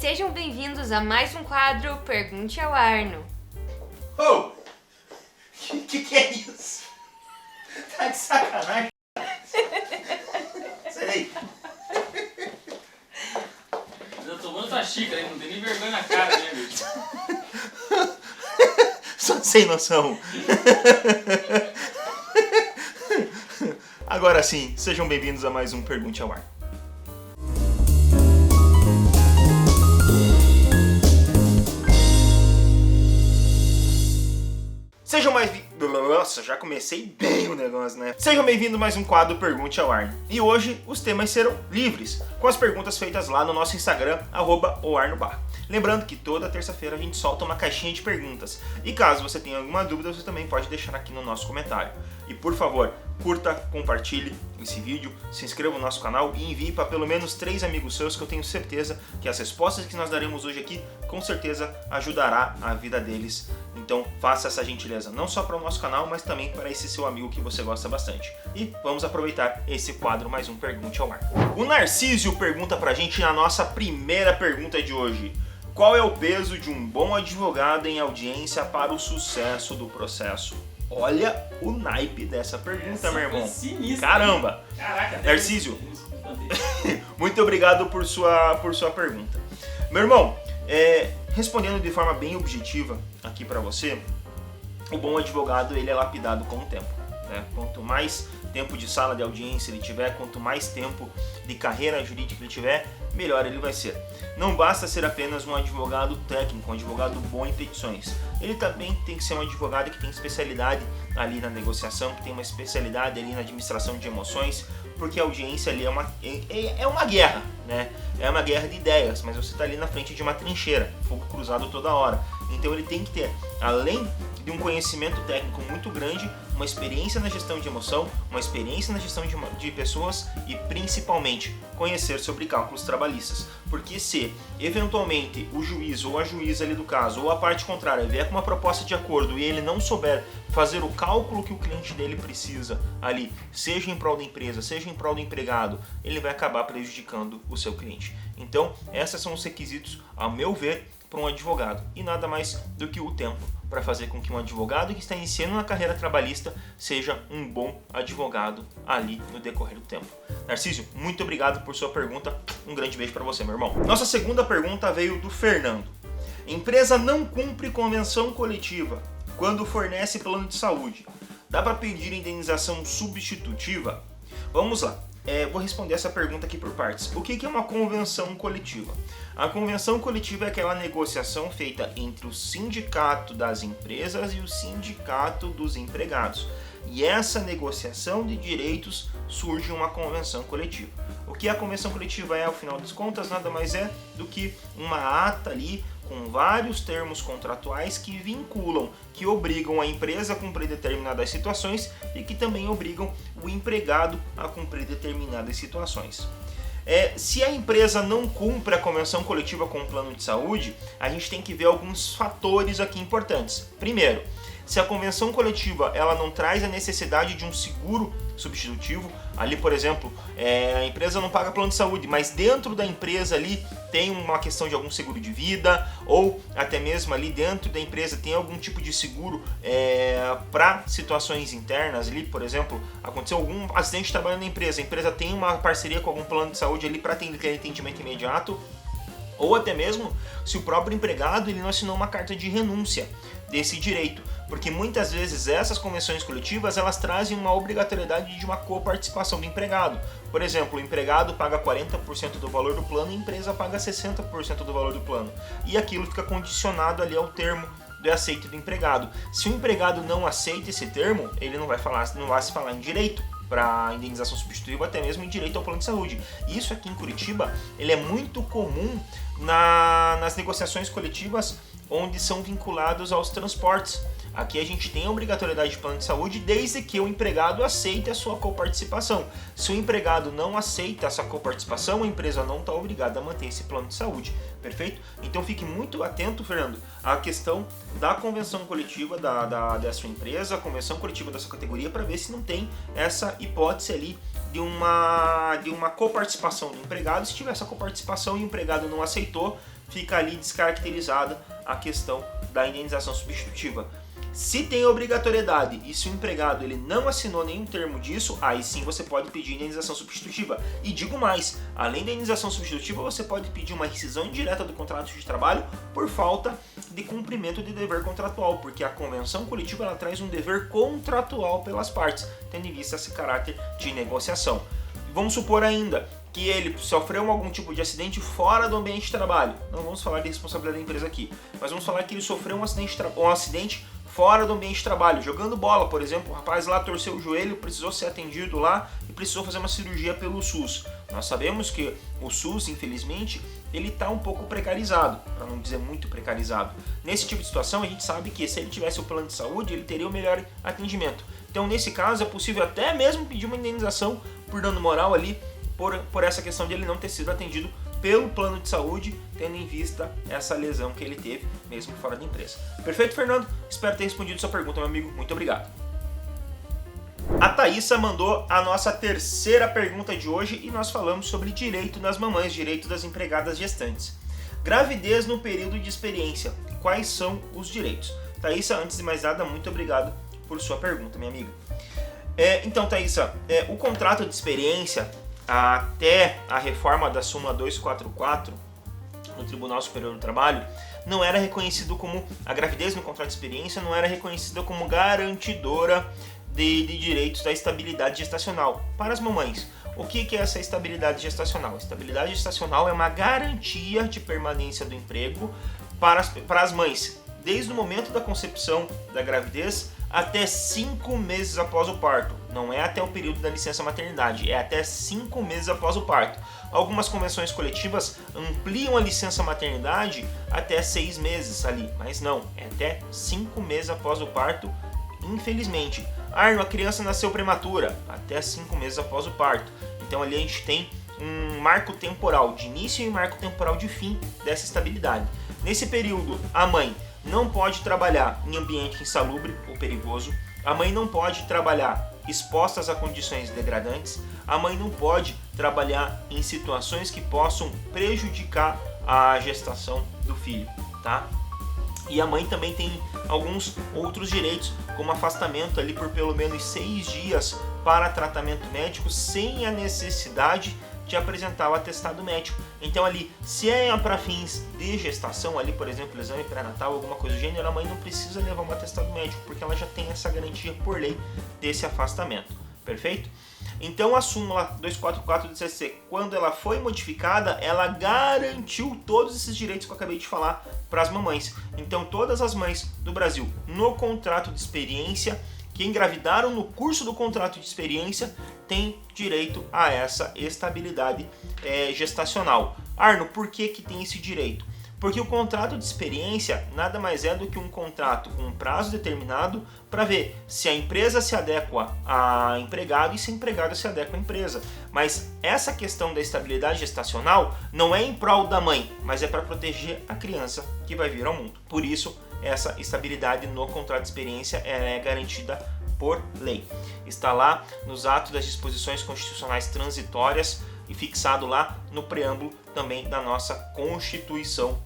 Sejam bem-vindos a mais um quadro Pergunte ao Arno. Oh! Que é isso? Tá de sacanagem? Sai daí. Eu tô tomando tua xícara aí, não tem nem vergonha na cara, né, bicho? Só sem noção. Agora sim, sejam bem-vindos a mais um Pergunte ao Arno. Sejam mais... Nossa, já comecei bem o negócio, né? Sejam bem-vindos a mais um quadro Pergunte ao Arno. E hoje os temas serão livres, com as perguntas feitas lá no nosso Instagram, @oarnobar. Lembrando que toda terça-feira a gente solta uma caixinha de perguntas. E caso você tenha alguma dúvida, você também pode deixar aqui no nosso comentário. E por favor, curta, compartilhe esse vídeo, se inscreva no nosso canal e envie para pelo menos 3 amigos seus, que eu tenho certeza que as respostas que nós daremos hoje aqui, com certeza ajudará a vida deles. Então faça essa gentileza, não só para o nosso canal, mas também para esse seu amigo que você gosta bastante. E vamos aproveitar esse quadro, mais um Pergunte ao Arno. O Narcísio pergunta pra gente na nossa primeira pergunta de hoje: qual é o peso de um bom advogado em audiência para o sucesso do processo? Olha o naipe dessa pergunta, meu irmão. Sinistra, caramba! Caraca, Narcísio, muito obrigado por sua pergunta. Meu irmão, respondendo de forma bem objetiva aqui para você, o bom advogado ele é lapidado com o tempo, né? Quanto mais tempo de sala de audiência ele tiver, quanto mais tempo de carreira jurídica ele tiver, melhor ele vai ser. Não basta ser apenas um advogado técnico, um advogado bom em petições. Ele também tem que ser um advogado que tem especialidade ali na negociação, que tem uma especialidade ali na administração de emoções, porque a audiência ali é uma guerra, né? É uma guerra de ideias, mas você está ali na frente de uma trincheira, fogo cruzado toda hora. Então ele tem que ter, além de um conhecimento técnico muito grande, uma experiência na gestão de emoção, uma experiência na gestão de pessoas e principalmente conhecer sobre cálculos trabalhistas. Porque se eventualmente o juiz ou a juíza ali do caso, ou a parte contrária, vier com uma proposta de acordo e ele não souber fazer o cálculo que o cliente dele precisa ali, seja em prol da empresa, seja em prol do empregado, ele vai acabar prejudicando o seu cliente. Então, esses são os requisitos, ao meu ver, para um advogado. E nada mais do que o tempo para fazer com que um advogado que está iniciando na carreira trabalhista seja um bom advogado ali no decorrer do tempo. Narcísio, muito obrigado por sua pergunta. Um grande beijo para você, meu irmão. Nossa segunda pergunta veio do Fernando. Empresa não cumpre convenção coletiva quando fornece plano de saúde. Dá para pedir indenização substitutiva? Vamos lá. Vou responder essa pergunta aqui por partes. O que é uma convenção coletiva? A convenção coletiva é aquela negociação feita entre o sindicato das empresas e o sindicato dos empregados. E essa negociação de direitos surge uma convenção coletiva. O que a convenção coletiva é, ao final das contas, nada mais é do que uma ata ali com vários termos contratuais que vinculam, que obrigam a empresa a cumprir determinadas situações e que também obrigam o empregado a cumprir determinadas situações. Se a empresa não cumpre a convenção coletiva com o plano de saúde, a gente tem que ver alguns fatores aqui importantes. Primeiro, se a convenção coletiva ela não traz a necessidade de um seguro substitutivo, ali por exemplo, a empresa não paga plano de saúde, mas dentro da empresa ali tem uma questão de algum seguro de vida, ou até mesmo ali dentro da empresa tem algum tipo de seguro para situações internas ali, por exemplo, aconteceu algum acidente de trabalho na empresa, a empresa tem uma parceria com algum plano de saúde ali para ter atendimento imediato, ou até mesmo se o próprio empregado ele não assinou uma carta de renúncia desse direito, porque muitas vezes essas convenções coletivas elas trazem uma obrigatoriedade de uma coparticipação do empregado. Por exemplo, o empregado paga 40% do valor do plano e a empresa paga 60% do valor do plano, e aquilo fica condicionado ali ao termo do aceite do empregado. Se o empregado não aceita esse termo, ele não vai se falar em direito para indenização substitutiva, até mesmo em direito ao plano de saúde. Isso aqui em Curitiba ele é muito comum nas negociações coletivas onde são vinculados aos transportes. Aqui a gente tem a obrigatoriedade de plano de saúde desde que o empregado aceite a sua coparticipação. Se o empregado não aceita essa coparticipação, a empresa não está obrigada a manter esse plano de saúde. Perfeito? Então fique muito atento, Fernando, à questão da convenção coletiva da sua empresa, a convenção coletiva da sua categoria, para ver se não tem essa hipótese ali de uma coparticipação do empregado. Se tiver essa coparticipação e o empregado não aceitou, fica ali descaracterizada a questão da indenização substitutiva. Se tem obrigatoriedade e se o empregado ele não assinou nenhum termo disso, aí sim você pode pedir indenização substitutiva. E digo mais, além da indenização substitutiva, você pode pedir uma rescisão indireta do contrato de trabalho por falta de cumprimento de dever contratual, porque a convenção coletiva ela traz um dever contratual pelas partes, tendo em vista esse caráter de negociação. Vamos supor ainda que ele sofreu algum tipo de acidente fora do ambiente de trabalho. Não vamos falar de responsabilidade da empresa aqui, mas vamos falar que ele sofreu um acidente fora do ambiente de trabalho, jogando bola, por exemplo. O rapaz lá torceu o joelho, precisou ser atendido lá e precisou fazer uma cirurgia pelo SUS. Nós sabemos que o SUS, infelizmente, ele está um pouco precarizado, para não dizer muito precarizado. Nesse tipo de situação, a gente sabe que se ele tivesse o plano de saúde, ele teria o melhor atendimento. Então, nesse caso, é possível até mesmo pedir uma indenização por dano moral ali, por essa questão de ele não ter sido atendido pelo plano de saúde, tendo em vista essa lesão que ele teve, mesmo fora da empresa. Perfeito, Fernando? Espero ter respondido sua pergunta, meu amigo. Muito obrigado. A Thaísa mandou a nossa terceira pergunta de hoje e nós falamos sobre direito das mamães, direito das empregadas gestantes. Gravidez no período de experiência. Quais são os direitos? Thaísa, antes de mais nada, muito obrigado por sua pergunta, minha amiga. Então, Thaísa, o contrato de experiência, até a reforma da súmula 244 no Tribunal Superior do Trabalho, não era reconhecido como, a gravidez no contrato de experiência não era reconhecida como garantidora de direitos da estabilidade gestacional para as mamães. O que é essa estabilidade gestacional? A estabilidade gestacional é uma garantia de permanência do emprego para as mães, desde o momento da concepção da gravidez até 5 meses após o parto. Não é até o período da licença maternidade, é até 5 meses após o parto. Algumas convenções coletivas ampliam a licença maternidade até 6 meses ali, mas não, é até 5 meses após o parto, infelizmente. Arno, a criança nasceu prematura, até 5 meses após o parto. Então ali a gente tem um marco temporal de início e um marco temporal de fim dessa estabilidade. Nesse período, a mãe não pode trabalhar em ambiente insalubre ou perigoso, a mãe não pode trabalhar expostas a condições degradantes, a mãe não pode trabalhar em situações que possam prejudicar a gestação do filho, tá? E a mãe também tem alguns outros direitos, como afastamento ali por pelo menos 6 dias para tratamento médico sem a necessidade de apresentar o atestado médico. Então ali, se é para fins de gestação, ali por exemplo, exame pré-natal, alguma coisa do gênero, a mãe não precisa levar um atestado médico, porque ela já tem essa garantia por lei desse afastamento. Perfeito? Então a súmula 244 do CC, quando ela foi modificada, ela garantiu todos esses direitos que eu acabei de falar para as mamães. Então todas as mães do Brasil, no contrato de experiência, que engravidaram no curso do contrato de experiência, têm direito a essa estabilidade gestacional. Arno, por que tem esse direito? Porque o contrato de experiência nada mais é do que um contrato com um prazo determinado para ver se a empresa se adequa a empregado e se a empregada se adequa à empresa. Mas essa questão da estabilidade gestacional não é em prol da mãe, mas é para proteger a criança que vai vir ao mundo. Por isso, essa estabilidade no contrato de experiência é garantida por lei. Está lá nos atos das disposições constitucionais transitórias e fixado lá no preâmbulo também da nossa Constituição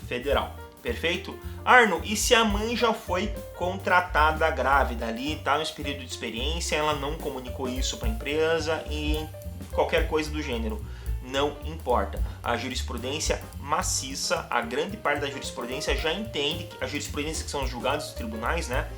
Federal. Perfeito? Arno, e se a mãe já foi contratada grávida ali, está nesse período de experiência, ela não comunicou isso para a empresa e qualquer coisa do gênero? Não importa. A jurisprudência maciça, a grande parte da jurisprudência já entende, a jurisprudência que são os julgados dos tribunais, né,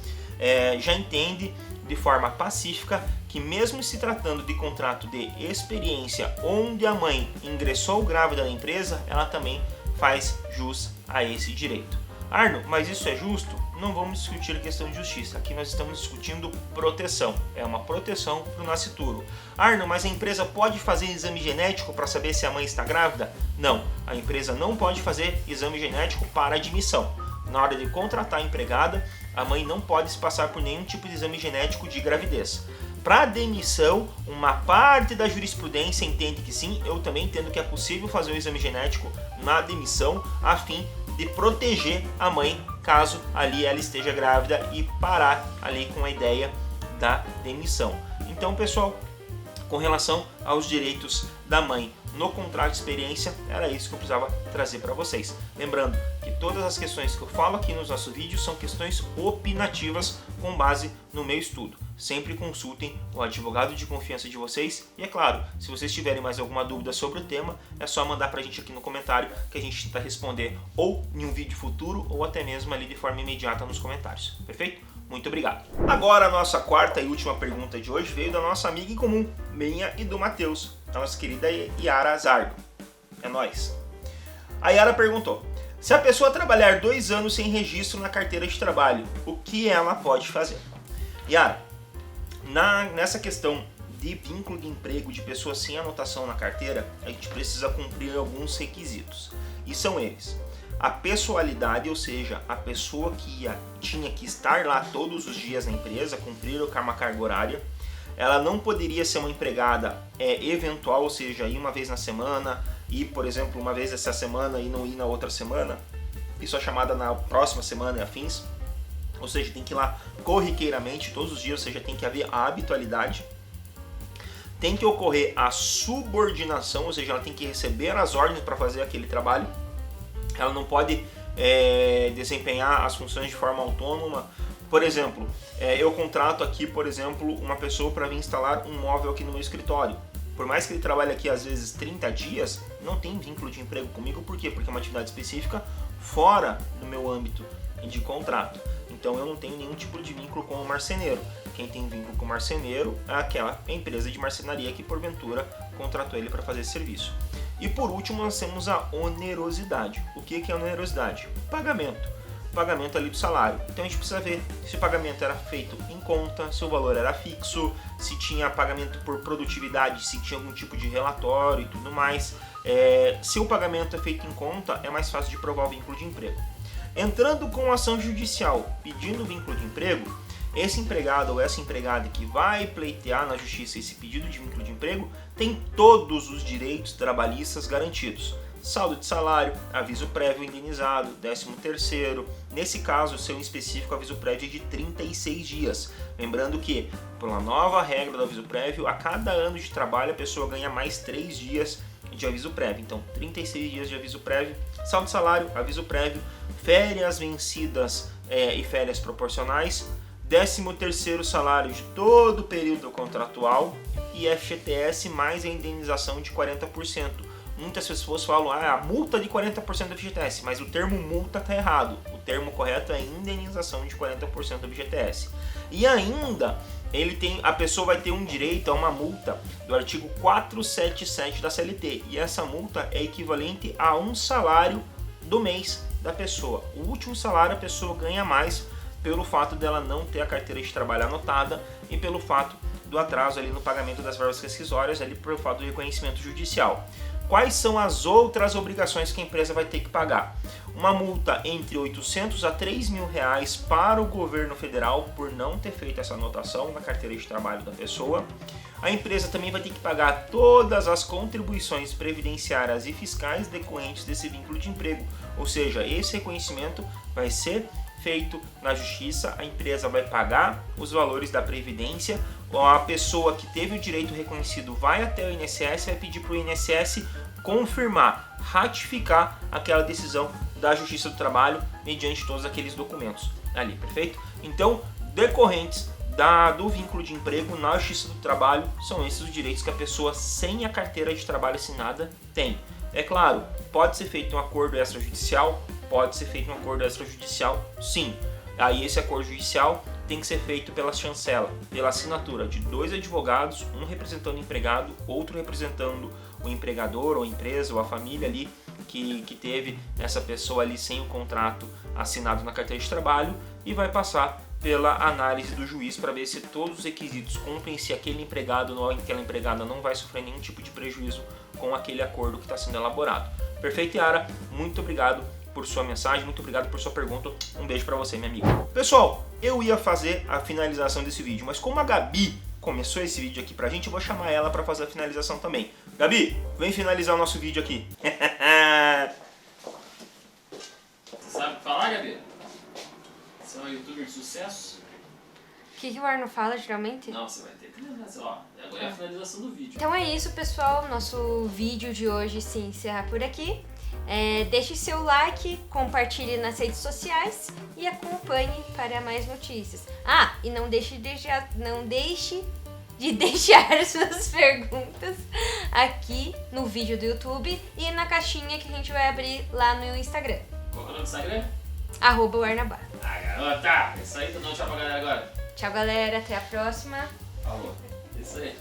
já entende de forma pacífica que mesmo se tratando de contrato de experiência onde a mãe ingressou grávida na empresa, ela também faz jus a esse direito. Arno, mas isso é justo? Não vamos discutir a questão de justiça. Aqui nós estamos discutindo proteção. É uma proteção para o nascituro. Arno, mas a empresa pode fazer exame genético para saber se a mãe está grávida? Não, a empresa não pode fazer exame genético para admissão. Na hora de contratar a empregada, a mãe não pode se passar por nenhum tipo de exame genético de gravidez. Para demissão, uma parte da jurisprudência entende que sim, eu também entendo que é possível fazer o exame genético na demissão, a fim de proteger a mãe caso ali ela esteja grávida e parar ali com a ideia da demissão. Então, pessoal, com relação aos direitos da mãe no contrato de experiência. Era isso que eu precisava trazer para vocês. Lembrando que todas as questões que eu falo aqui nos nossos vídeos são questões opinativas com base no meu estudo. Sempre consultem o advogado de confiança de vocês e, é claro, se vocês tiverem mais alguma dúvida sobre o tema, é só mandar pra gente aqui no comentário que a gente tenta responder ou em um vídeo futuro ou até mesmo ali de forma imediata nos comentários. Perfeito? Muito obrigado. Agora a nossa quarta e última pergunta de hoje veio da nossa amiga em comum, minha e do Matheus, a nossa querida Yara Zardo. É nóis. A Yara perguntou: se a pessoa trabalhar 2 anos sem registro na carteira de trabalho, o que ela pode fazer? Yara, nessa questão de vínculo de emprego de pessoas sem anotação na carteira, a gente precisa cumprir alguns requisitos. E são eles: a pessoalidade, ou seja, a pessoa que tinha que estar lá todos os dias na empresa, cumprir uma carga horária. Ela não poderia ser uma empregada eventual, ou seja, ir uma vez na semana, ir, por exemplo, uma vez essa semana e não ir na outra semana. Isso é chamada na próxima semana e afins. Ou seja, tem que ir lá corriqueiramente, todos os dias, ou seja, tem que haver a habitualidade. Tem que ocorrer a subordinação, ou seja, ela tem que receber as ordens para fazer aquele trabalho. Ela não pode desempenhar as funções de forma autônoma. Por exemplo, eu contrato aqui, por exemplo, uma pessoa para vir instalar um móvel aqui no meu escritório. Por mais que ele trabalhe aqui às vezes 30 dias, não tem vínculo de emprego comigo. Por quê? Porque é uma atividade específica fora do meu âmbito de contrato. Então eu não tenho nenhum tipo de vínculo com o marceneiro. Quem tem vínculo com o marceneiro é aquela empresa de marcenaria que porventura contratou ele para fazer esse serviço. E por último nós temos a onerosidade. O que é a onerosidade? Pagamento. Pagamento ali do salário. Então a gente precisa ver se o pagamento era feito em conta, se o valor era fixo, se tinha pagamento por produtividade, se tinha algum tipo de relatório e tudo mais. Se o pagamento é feito em conta, é mais fácil de provar o vínculo de emprego. Entrando com ação judicial pedindo vínculo de emprego, esse empregado ou essa empregada que vai pleitear na justiça esse pedido de vínculo de emprego tem todos os direitos trabalhistas garantidos. Saldo de salário, aviso prévio indenizado, 13º. Nesse caso, o seu em específico aviso prévio é de 36 dias. Lembrando que, por uma nova regra do aviso prévio, a cada ano de trabalho a pessoa ganha mais 3 dias de aviso prévio. Então, 36 dias de aviso prévio, saldo de salário, aviso prévio, férias vencidas e férias proporcionais, 13º salário de todo o período contratual e FGTS mais a indenização de 40%. Muitas pessoas falam, a multa de 40% do FGTS, mas o termo multa está errado. O termo correto é indenização de 40% do FGTS. E ainda, a pessoa vai ter um direito a uma multa do artigo 477 da CLT. E essa multa é equivalente a um salário do mês da pessoa. O último salário a pessoa ganha mais pelo fato dela não ter a carteira de trabalho anotada e pelo fato do atraso ali no pagamento das verbas rescisórias, ali pelo fato do reconhecimento judicial. Quais são as outras obrigações que a empresa vai ter que pagar? Uma multa entre 800 a 3 mil reais para o governo federal por não ter feito essa anotação na carteira de trabalho da pessoa. A empresa também vai ter que pagar todas as contribuições previdenciárias e fiscais decorrentes desse vínculo de emprego. Ou seja, esse reconhecimento vai ser feito na justiça, a empresa vai pagar os valores da previdência, a pessoa que teve o direito reconhecido vai até o INSS, vai pedir para o INSS confirmar, ratificar aquela decisão da Justiça do Trabalho mediante todos aqueles documentos ali, perfeito? Então, decorrentes do vínculo de emprego na Justiça do Trabalho, são esses os direitos que a pessoa sem a carteira de trabalho assinada tem. É claro, pode ser feito um acordo extrajudicial? Pode ser feito um acordo extrajudicial, sim. Aí esse acordo judicial tem que ser feito pela chancela, pela assinatura de 2 advogados, um representando o empregado, outro representando o empregador ou a empresa ou a família ali que teve essa pessoa ali sem o contrato assinado na carteira de trabalho, e vai passar pela análise do juiz para ver se todos os requisitos cumprem, se aquele empregado ou aquela empregada não vai sofrer nenhum tipo de prejuízo com aquele acordo que está sendo elaborado. Perfeito, Yara? Muito obrigado por sua mensagem, muito obrigado por sua pergunta. Um beijo para você, minha amiga. Pessoal, eu ia fazer a finalização desse vídeo, mas como a Gabi começou esse vídeo aqui pra gente, eu vou chamar ela para fazer a finalização também. Gabi, vem finalizar o nosso vídeo aqui. Você sabe falar, Gabi? Você é um youtuber de sucesso? que o Arno fala geralmente? Não, você vai ter que lembrar. Ó, agora é a finalização do vídeo. Então é isso, pessoal. Nosso vídeo de hoje se encerra por aqui. Deixe seu like, compartilhe nas redes sociais e acompanhe para mais notícias. E não deixe de deixar suas perguntas aqui no vídeo do YouTube e na caixinha que a gente vai abrir lá no Instagram. Qual que é o nome do Instagram? @Warnabá. Garota! Isso aí, então tchau pra galera agora. Tchau, galera. Até a próxima. Falou. Isso aí.